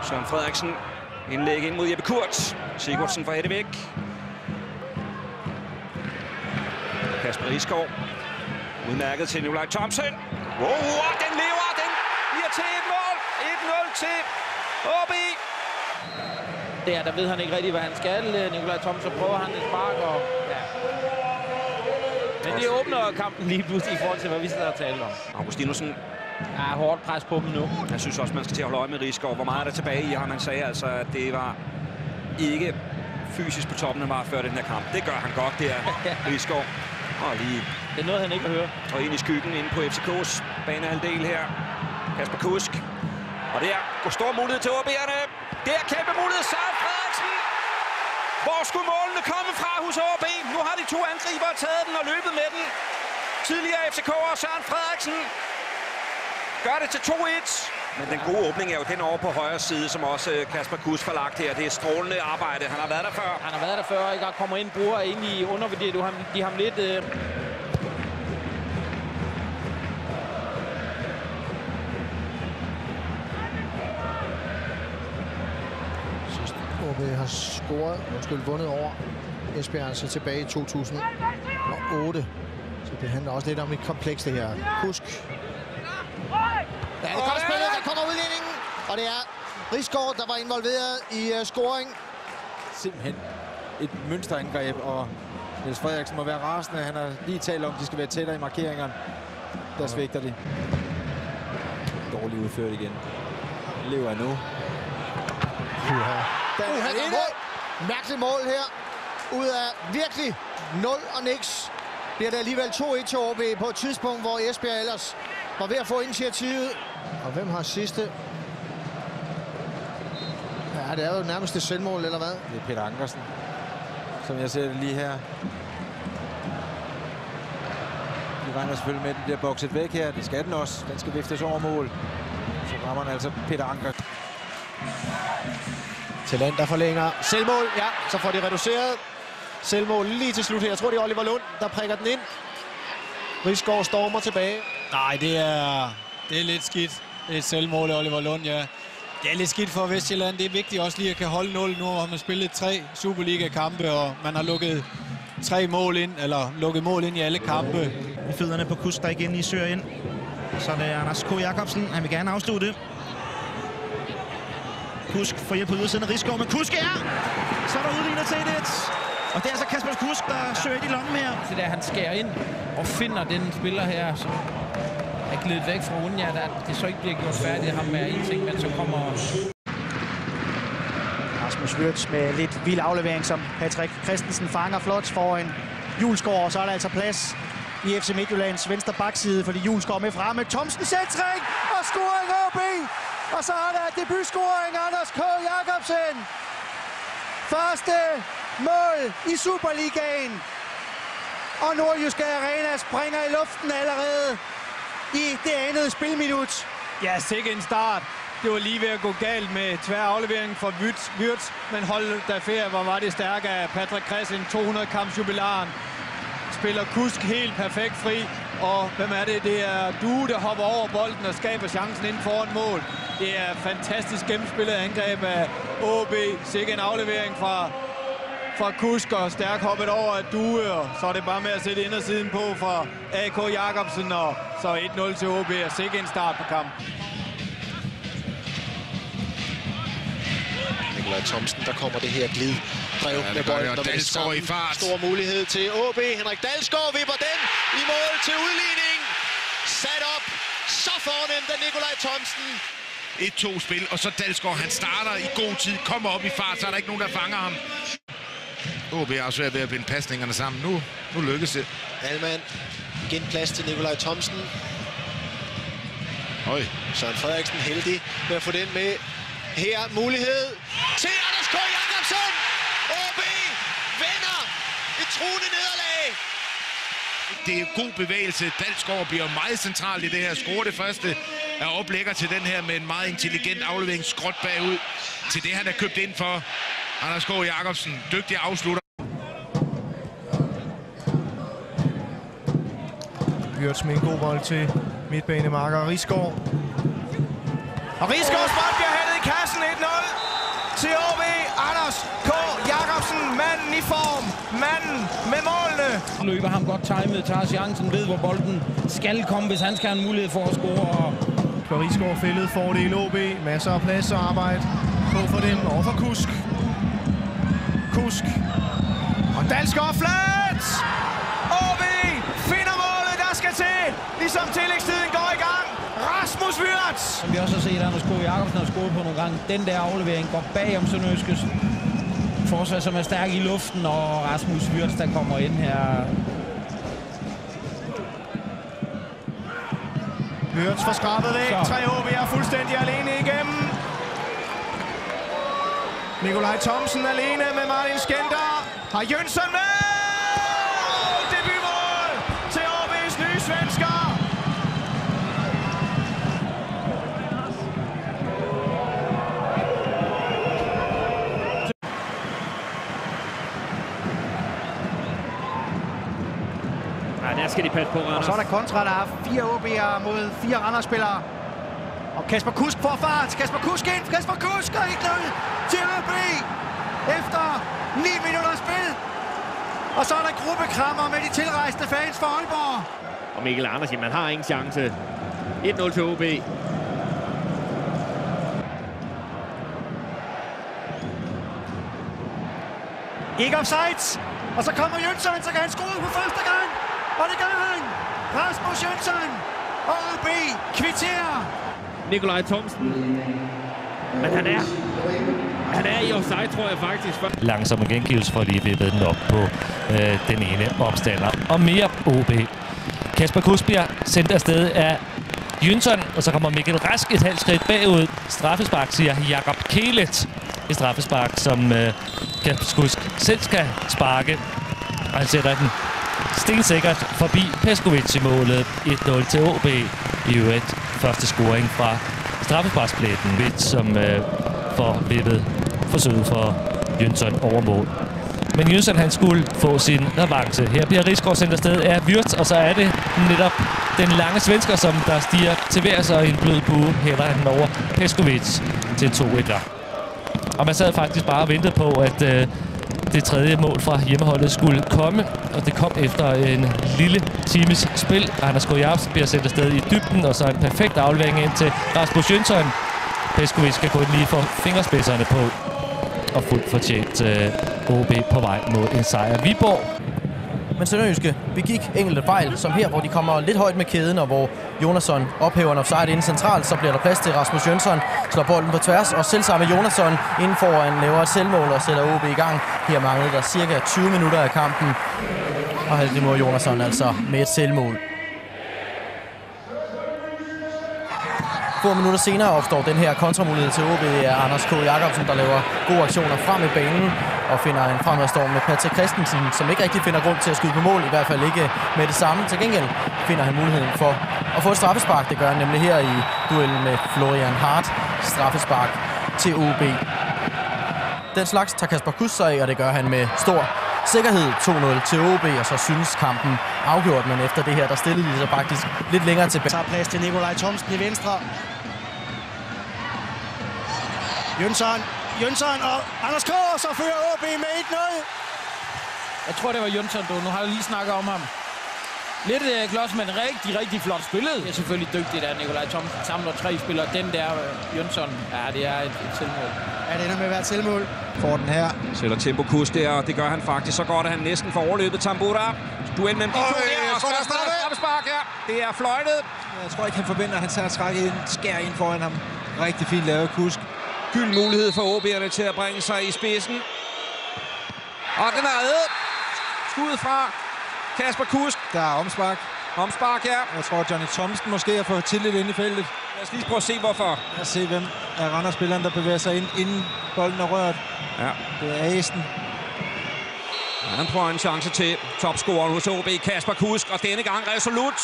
Søren Frederiksen. Indlæg ind mod Jeppe Kurt. Sigurdsen får hætte væk. Kasper Risgaard. Udmærket til Nikolaj Thomsen. Wow, den lever! Den bliver til 1-0. 1-0 til OB. Der ved han ikke rigtig, hvad han skal. Nikolaj Thomsen prøver han et spark, og ja. Men det åbner kampen lige pludselig i forhold til, hvad vi sidder og taler om. Augustinussen. Ja, hårdt pres på dem nu. Jeg synes også, man skal til at holde øje med Risgaard. Hvor meget er der tilbage i ham? Han sagde altså, at det var ikke fysisk på toppen, han var før den her kamp. Det gør han godt, det er Risgaard. Og lige... Det er noget, han ikke har hørt. Og ind i skyggen inde på FCK's banehalvdel her. Kasper Kusk. Og der går stor mulighed til OB'erne. Det er kæmpe mulighed. Søren Frederiksen. Hvor skulle målene komme fra hos OB? Nu har de to angribere taget den og løbet med den. Tidligere FCK'er Søren Frederiksen gør det til 2-1. Men den gode åbning er jo den over på højre side, som også Kasper Kusk har lagt her. Det er strålende arbejde. Han har været der før. Han har været der før, ikke? Og kommer ind, bruger egentlig undervurderer de ham lidt. OB har vundet over Esbjerg altså tilbage i 2008. Så det handler også lidt om et kompleks, det her. Kusk. Ja, det er godt spillet, der kommer udligningen. Og det er Risgaard, der var involveret i scoring. Simpelthen et mønsterangreb, og Niels Frederiksen må være rasende. Han har lige talt om, at de skal være tættere i markeringerne. Der svigter de. Dårligt udført igen. Lever nu. Mærkeligt mål her. Ud af virkelig 0 og niks. Bliver der alligevel 2-1 til OB på et tidspunkt, hvor Esbjerg ellers var ved at få initiativet. Og hvem har sidste? Ja, det er jo nærmest et selvmål, eller hvad? Det er Peter Ankersen, som jeg ser det lige her. De regner selvfølgelig med, at den bliver bokset væk her. Det skal den også. Den skal viftes over mål. Så rammer den altså Peter Ankersen. Talent, der forlænger. Selvmål, ja, så får de reduceret. Selvmål lige til slut her. Jeg tror, det er Oliver Lund, der prikker den ind. Risgaard stormer tilbage. Nej, det er lidt skidt. Det er et selvmål af Oliver Lund, ja. Det er lidt skidt for Vestjylland. Det er vigtigt også lige at kan holde 0. Nu har man spillet 3 Superliga-kampe, og man har lukket 3 mål ind, eller lukket mål ind i alle kampe. Fødderne på Kusk, der igen i søger ind. Så det er Anders K. Jacobsen. Han vil gerne afslutte. Kusk får hjælp på ydersiden af Risgaard, men Kusk er! Så er der udlignet til 1. Og det er altså Kasper Kusk, der søger ind i lommen her. Så der han skærer ind og finder den spiller her, som er glidet væk fra Unja, der det så ikke bliver gjort færdigt. Ham med en ting, men så kommer... Rasmus Wirtz med lidt vild aflevering, som Patrick Christensen fanger flot foran Julesgaard. Og så er der altså plads i FC Midtjyllands venstre bakside, fordi Julesgaard med fremme. Thomsen centring og scoring OB! Og så er der debutscoring Anders K. Jacobsen. Første mål i Superligaen. Og Nordjyske Arena springer i luften allerede i det andet spilminut. Ja, sikke en start. Det var lige ved at gå galt med tvær aflevering for Wirtz, men hold da ferie, hvor var det stærke af Patrick Christensen, 200-kampsjubilaren. Spiller Kusk helt perfekt fri, og hvem er det? Det er Due, der hopper over bolden og skaber chancen inden foran mål. Det er fantastisk gennemspillet angreb af OB. Sikke en aflevering fra Kusk og stærk hoppet over af Due, og så er det bare med at sætte indersiden på fra AK Jacobsen, og så 1-0 til OB, og sikke en start på kampen. Nikolaj Thomsen, der kommer det her glid. Brev med bolden, og Dalsgaard i fart. Stor mulighed til OB. Henrik Dalsgaard vipper den i mål til udligning. Sat op. Så fornemt af Nikolaj Thomsen. 1-2 spil, og så Dalsgaard, han starter i god tid, kommer op i fart, så er der ikke nogen, der fanger ham. OB er også ved at binde pasningerne sammen. Nu lykkes det. Alman, igen plads til Nikolaj Thomsen. Søren Frederiksen heldig med at få den med. Her mulighed til Anders K. Jacobsen. OB vinder et truende nederlag. Det er god bevægelse. Dalsgaard bliver meget central i det her. Scorer det første er oplægger til den her med en meget intelligent aflevering. Skråt bagud til det, han er købt ind for. Anders K. Jacobsen, dygtig afslutter. Wirtz med en god bold til midtbanemarker Risgaard. Og Risgaards bold bliver hældet i kassen 1-0. form. Manden med målene. Løber ham godt timet, tager chancen, ved hvor bolden skal komme, hvis han skal have en mulighed for at score. Risgaard fældet fordel OB. Masser af plads og arbejde på for dem. Overfor Kusk. Kusk. Og Dalsgaard flat! OB finder målet, der skal til. Ligesom tillægstiden går i gang. Rasmus Wirtz! Som vi også har set, Anders K. Jacobsen har scoret på nogle gange. Den der aflevering går bag om Sønderjyskes forsvar, som er stærk i luften, og Rasmus Wirtz, der kommer ind her. Wirtz får skrabet væk. 3 OB er fuldstændig alene igennem. Nikolaj Thomsen alene med Martin Skender. Har Jønsson med! Debutmål til OB's nye svensker. Ja, der skal de passe på, Randers. Og så er der kontra, der er 4 OB'ere mod 4 Randers-spillere. Og Kasper Kusk får fart. Kasper Kusk ind. Kasper Kusk og 1-0 til OB efter 9 minutter spil. Og så er der gruppekrammer med de tilrejsende fans for Aalborg. Og Mikkel Andersen, man har ingen chance. 1-0 til OB. Ikke offside. Og så kommer Jønsson, så kan han score på første gang. Og det gør han. Rasmus Jønsson. Og OB kvitterer. Nikolaj Thomsen. Men han er i offside, tror jeg faktisk. Langsomme gengivelse for at lige vippe den op på den ene opstander. Og mere OB. Kasper Kusk bliver sendt afsted af Jønsson, og så kommer Mikkel Rask et halvt skridt bagud. Straffespark, siger Jakob Kielet. Et straffespark, som Kasper Kusk selv skal sparke. Og han sætter den stensikkert forbi Peskovic i målet. 1-0 til OB. I øvrigt første scoring fra straffesparkspletten, som får vippet forsøget for Jønsson over mål. Men Jønsson, han skulle få sin revanche. Her bliver Risgaard sendt afsted af Wirtz, og så er det netop den lange svensker, som der stiger til værs, og i en blød bue hælder han over Peskovic til 2-1. Og man sad faktisk bare og ventede på, at det tredje mål fra hjemmeholdet skulle komme, og det kom efter en lille times spil. Anders K. Jacobsen bliver sendt afsted i dybden, og så en perfekt aflevering ind til Rasmus Jønsson. Peskovic skal kun lige få fingerspidserne på, og fuldt fortjent OB på vej mod en sejr. Viborg. Men Sønderjyske begik enkelte fejl, som her, hvor de kommer lidt højt med kæden, og hvor Jonasson ophæver en offside inden centralt, så bliver der plads til Rasmus Jønsson, slår bolden på tværs, og selvsamme Jonasson inden foran laver et selvmål og sætter OB i gang. Her manglede der cirka 20 minutter af kampen, og heldig mod Jonasson altså med et selvmål. Få minutter senere opstår den her kontramulighed til OB af Anders K. Jacobsen, der laver gode aktioner frem i banen og finder en fremadstorm med Patrick Christensen, som ikke rigtig finder grund til at skyde på mål, i hvert fald ikke med det samme. Til gengæld finder han muligheden for at få et straffespark. Det gør han nemlig her i duellen med Florian Hart. Straffespark til OB. Den slags tager Kasper Kusk sig af, og det gør han med stor sikkerhed. 2-0 til OB, og så synes kampen afgjort, men efter det her, der stillede de sig faktisk lidt længere tilbage. Tager plads til Nikolaj Thomsen i venstre. Jønsson og Anders K. så fører OB med 1-0. Jeg tror, det var Jønsson, nu har jeg lige snakket om ham. Lidt klods, men rigtig flot spillet. Det er selvfølgelig dygtigt, at Nikolaj Thomsen samler 3 spillere. Den der Jønsson, ja, det er et selvmål. Ja, det ender med at være et selvmål. Får den her. Sætter tempo Kusk der, og det gør han faktisk så godt, at han næsten får overløbet Tambura. Duel mellem de to der, og straffespark her. Det er fløjtet. Jeg tror ikke, han forventer, at han tager træk ind, skærer ind foran ham. Rigtig fint lavet Kusk. Gylden mulighed for OB'erne til at bringe sig i spidsen. Og den er reddet. Skud fra Kasper Kusk. Der er omspark. Omspark, ja. Jeg tror, at Johnny Thomsen måske har fået tillid ind i feltet. Lad os lige prøve at se, hvorfor. Lad os se, hvem er Randers-spilleren, der bevæger sig ind, inden bolden er rørt. Ja. Det er Asen. Ja, han prøver en chance til topscoreren hos OB, Kasper Kusk. Og denne gang resolut.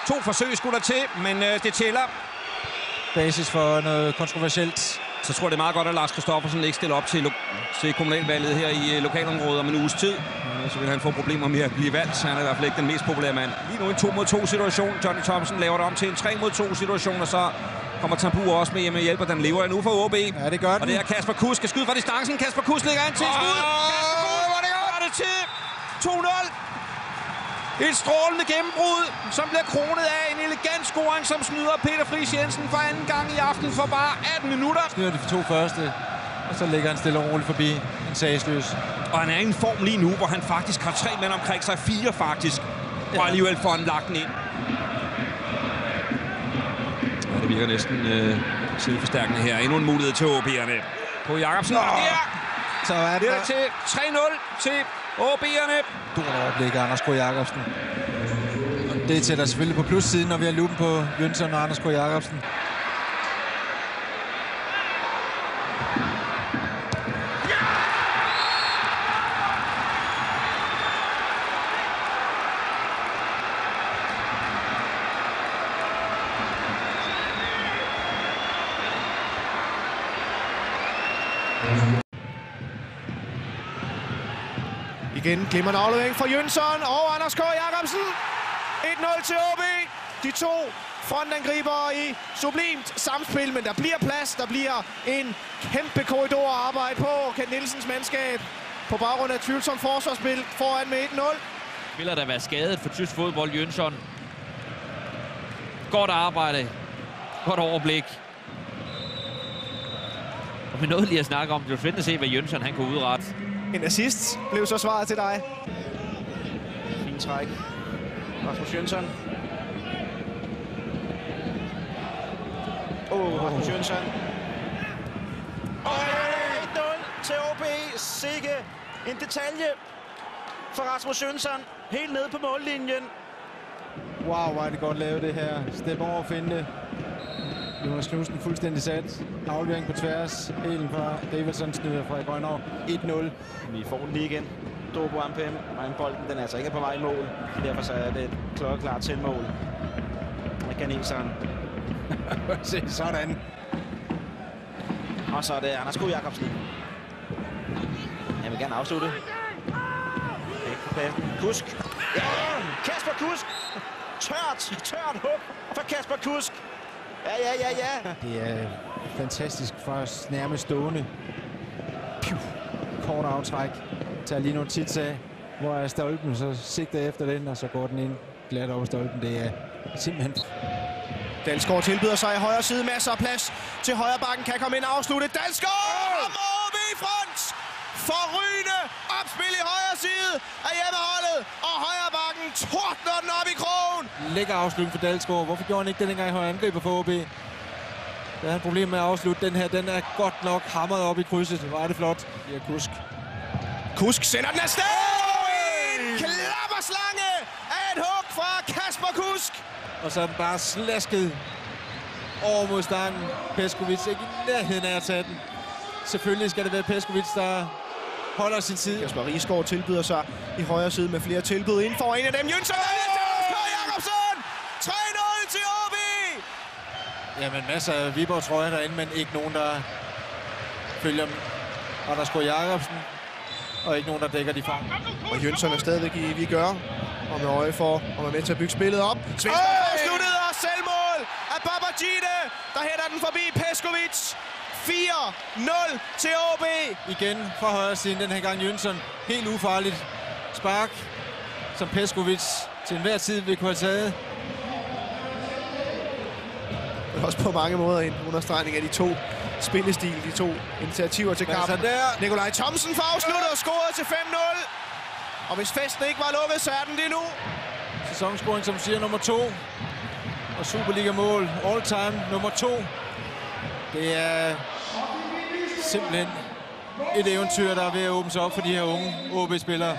2 forsøg skulle der til, men det tæller. Basis for noget kontroversielt. Så tror jeg, det er meget godt, at Lars Christoffersen ikke stiller op til kommunalvalget her i lokalområdet om en uges tid. Så vil han få problemer med at blive valgt. Han er i hvert fald ikke den mest populære mand. Lige nu en 2-mod-2 situation. Johnny Thomsen laver det om til en 3-mod-2 situation, og så kommer Tambur også med hjemme og hjælper. Den lever nu for OB. Ja, det gør den. Og det er Kasper Kusk. Skal skyde fra distancen. Kasper Kusk ligger an til skud. det til 2-0. Et strålende gennembrud, som bliver kronet af en elegant scoring, som snyder Peter Friis Jensen for anden gang i aften for bare 18 minutter. Snyder de 2 første, og så ligger han stille og roligt forbi en sagsløs. Og han er i en form lige nu, hvor han faktisk har 3 mænd omkring sig, 4 faktisk. Og alligevel får han lagt den ind. Ja, det virker næsten selvforstærkende her. Endnu en mulighed til OB'erne. På Jacobsen. Og Så er det til 3-0 til OB'erne. Stort overblik af Anders K. Jacobsen. Det tæller selvfølgelig på plussiden, når vi har lupen på Jønsson og Anders K. Jacobsen. Igen glimrende aflevering fra Jønsson og Anders K. Jacobsen. 1-0 til OB. De to frontangribere i sublimt samspil, men der bliver plads. Der bliver en kæmpe korridor at arbejde på. Kent Nielsens mandskab på baggrund af tvivlsomt forsvarsspil foran med 1-0. Spiller der være skadet for tysk fodbold, Jønsson. Godt arbejde. Godt overblik. Og vi nåede lige at snakke om, det var spændende at se, hvad Jønsson han kunne udrette. En assist blev så svaret til dig. Fint træk. Rasmus Jønsson. Rasmus Jønsson. Og 1-0 til OB. Sikke en detalje for Rasmus Jønsson. Helt nede på mållinjen. Wow, hvor er det godt lavet det her. Step over finde. Jonas Knudsen fuldstændig sat. Aflevering på tværs. Helen fra Davidson snyder fra Grønov. 1-0. Vi får den lige igen. Dobo Ampem. Og bolden, den er altså ikke på vej i mål. Derfor så er det et klokkeklart til mål. Ganelseren. Se sådan. Og så er det Anders K. Jacobsen. Han vil gerne afslutte. Kusk. Ja, Kasper Kusk. Tørt hug for Kasper Kusk. Ja. Det er fantastisk for os nærmest stående. Kort aftræk. Tager lige nogle tits af. Hvor er stolpen, så sigter efter den, og så går den ind glat over stolpen. Det er simpelthen... Dalsgaard tilbyder sig i højre side. Masser af plads til højre bakken. Kan komme ind og afslutte. Dalsgaard! Rammer OB i front! Forrygende opspil i højre side af hjemmeholdet. Og højre bakken tordner den op i krogen. Lækker afslutning for Dalsgaard. Hvorfor gjorde han ikke den engang højre angriber for OB? Der er et problem med at afslutte den her. Den er godt nok hamret op i krydset. Hvor er det flot. Det er Kusk. Kusk sender den afsted! En klapperslange af et hug fra Kasper Kusk. Og så er den bare slasket over mod stangen. Peskovic ikke i nærheden af at tage den. Selvfølgelig skal det være Peskovic, der holder sin tid. Kasper Risgaard tilbyder sig i højre side med flere tilbud. Inden for en af dem. Jønsson og Jacobsen! 3-0 til OB! Jamen masser af Viborg-trøjer derinde, men ikke nogen, der følger Anders K. Jacobsen. Og ikke nogen, der dækker de frem. Og Jønsson er stadigvæk i vi gør. Og med øje for at være med til at bygge spillet op. Svensson afsluttet og selvmål af Babajide, der hætter den forbi Peskovic. 4-0 til OB. Igen fra højre siden, den her gang Jønsson. Helt ufarligt spark, som Peskovic til enhver tid vil kunne have taget. Også på mange måder en understregning af de to spillestil, de to initiativer til kampen. Nikolaj Thomsen får afsluttet og scoret til 5-0. Og hvis festen ikke var lukket, så er den det nu. Sæsonscoring, som siger, nummer 2. Og Superliga-mål, all-time, nummer 2. Det er simpelthen et eventyr, der er ved at åbne sig op for de her unge OB-spillere.